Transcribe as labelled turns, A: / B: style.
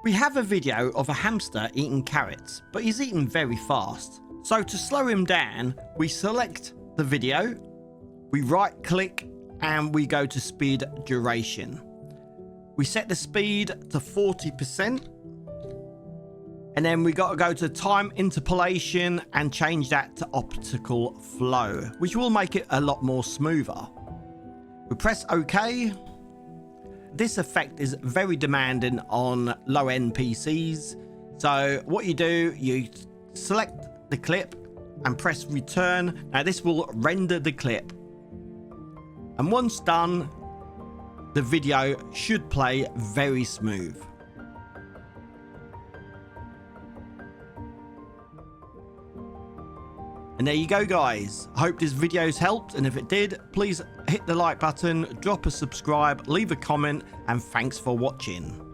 A: We have a video of a hamster eating carrots, but he's eating very fast. So to slow him down, we select the video, we right click and we go to speed duration. We set the speed to 40%. And then we got to go to time interpolation and change that to optical flow, which will make it a lot more smoother. We press OK. This effect is very demanding on low-end PCs. So what you do, you select the clip and press return. Now this will render the clip. And once done, the video should play very smooth. And there you go, guys. I hope this video's helped, and if it did, please hit the like button, drop a subscribe, leave a comment, and thanks for watching.